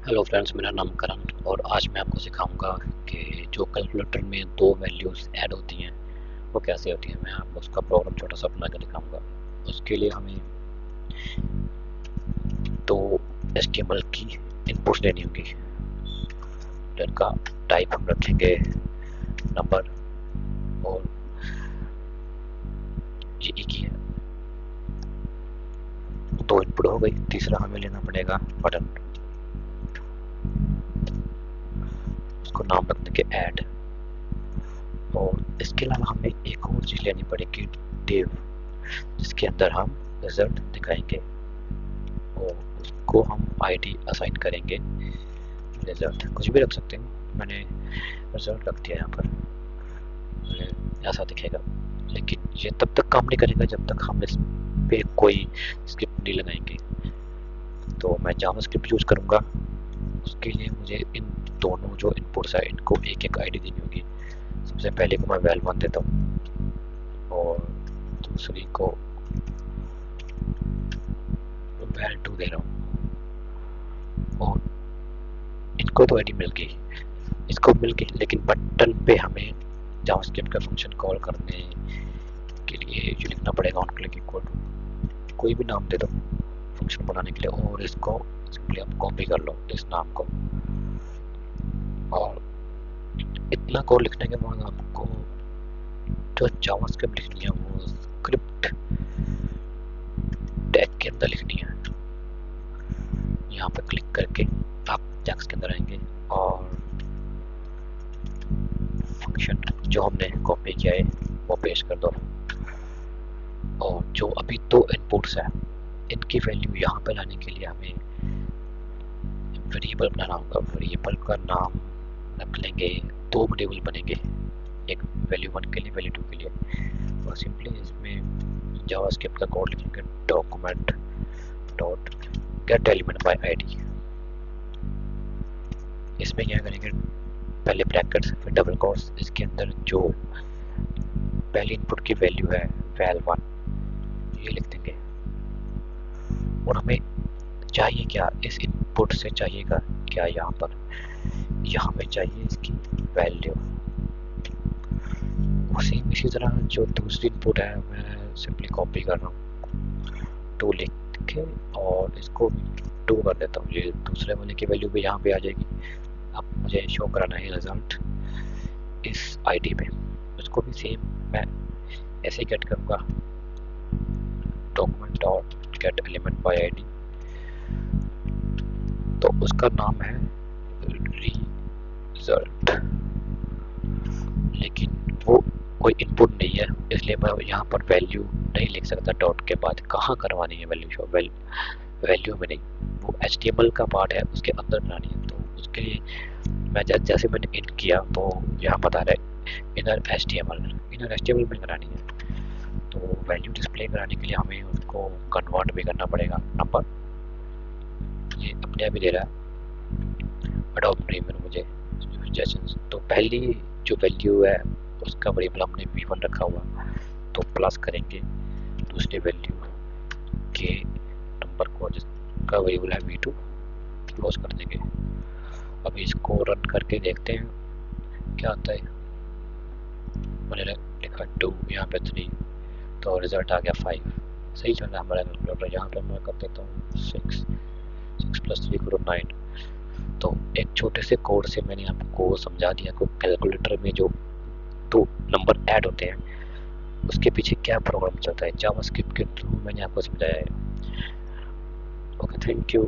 Hello friends, मेरा नाम करण और आज मैं आपको सिखाऊंगा कि जो कैलकुलेटर में दो वैल्यूज़ ऐड होती हैं वो कैसे होती हैं। मैं आपको उसका प्रोग्राम छोटा सा बना कर दिखाऊंगा। उसके लिए हमें दो HTML की इनपुट्स लेनी होगी जिनका टाइप हम रखेंगे नंबर और ये की है। दो इनपुट हो गई। तीसरा हमें लेना पड़ेगा बटन, उसको नाम रख देंगे ऐड। और इसके अलावा हमें एक और चीज़ लेनी पड़ेगी div, जिसके अंदर हम रिजल्ट दिखाएंगे और उसको हम आईडी असाइन करेंगे। रिजल्ट कुछ भी रख सकते हैं, मैंने रिजल्ट रख दिया यहाँ पर, ऐसा दिखेगा। लेकिन ये तब तक काम नहीं करेगा जब तक हम इस पे कोई स्क्रिप्ट नहीं लगाएंगे। तो मैं जावास्क्रिप्ट यूज़ करूँगा। उसके लिए मुझे इन दोनों जो इनपुट्स है इनको एक एक आईडी देनी होगी। सबसे पहले को मैं val1 देता हूँ और दूसरी को val2 दे रहा हूँ। और इनको तो आईडी मिल गई, इसको मिल गई, लेकिन बटन पे हमें जावास्क्रिप्ट का फंक्शन कॉल करने के लिए जो लिखना पड़ेगा ऑन क्लिक इक्वल टू कोई भी नाम दे दो फंक्शन बनाने के लिए और इसको सिंपली आप कॉपी कर लो इस नाम को। और इतना कोड लिखने के बाद आपको जो जावास्क्रिप्ट लिखनी है वो स्क्रिप्ट टैग के अंदर लिखनी है। यहाँ पर क्लिक करके आप टैग्स के अंदर आएंगे और फंक्शन जो हमने कॉपी किया है वो पेस्ट कर दो। और जो अभी दो इनपुट्स है इनकी वैल्यू यहाँ पे लाने के लिए हमें वेरिएबल बनाना होगा। वेरिएबल का नाम रख लेंगे, दो वेरिएबल बनेंगे, एक वैल्यू 1 के लिए वैल्यू 2 के लिए। और सिंपली इसमें जावास्क्रिप्ट का कोड लिखेंगे document dot gate element by ID. इसमें क्या करेंगे, पहले ब्रैकेट्स फिर डबल कोट्स, इसके अंदर जो पहली इनपुट की वैल्यू है val1 ये लिख देंगे। और हमें चाहिए क्या, इस इनपुट से चाहिएगा क्या, यहाँ पर यहाँ हमें चाहिए इसकी वैल्यू। सेम इसी तरह जो दूसरी इनपुट है मैं सिंपली कॉपी कर रहा हूँ 2 लिख के और इसको 2 कर देता हूँ। ये दूसरे वाले की वैल्यू भी यहाँ पे आ जाएगी। अब मुझे शो कराना है रिजल्ट इस आईडी पे, उसको भी सेम मैं ऐसे ही गेट करूँगा document dot gate element by ID. तो उसका नाम है रिजल्ट, लेकिन वो कोई इनपुट नहीं है इसलिए मैं यहाँ पर वैल्यू नहीं लिख सकता। डॉट के बाद कहाँ करवानी है वैल्यू शो, वैल्यू में नहीं, वो HTML का पार्ट है उसके अंदर बनानी है। तो उसके लिए मैं जैसे मैंने इन किया तो यहाँ बता रहा है इनर HTML में करानी है। तो वैल्यू डिस्प्ले कराने के लिए हमें उसको कन्वर्ट भी करना पड़ेगा नंबर। ये अपने आप ही दे रहा है अडोप्ट प्रीमियम मुझे सजेशंस। तो पहली जो वैल्यू है उसका वेरिएबल हमने v1 रखा हुआ, तो प्लस करेंगे दूसरी वैल्यू के नंबर को जिसका वेरिएबल है v2, क्लोज कर देंगे। अभी इसको रन करके देखते हैं क्या आता है। मैंने लिखा 2, यहाँ पे 3, तो रिजल्ट आ गया 5। सही चल रहा है हमारा कैलकुलेटर। यहाँ पे मैं कर देता हूँ 6 + 3 = 9। तो एक छोटे से कोड से मैंने आपको समझा दिया कि कैलकुलेटर में जो दो नंबर ऐड होते हैं उसके पीछे क्या प्रोग्राम चलता है। जावास्क्रिप्ट के थ्रू मैंने आपको समझाया है। Okay, thank you.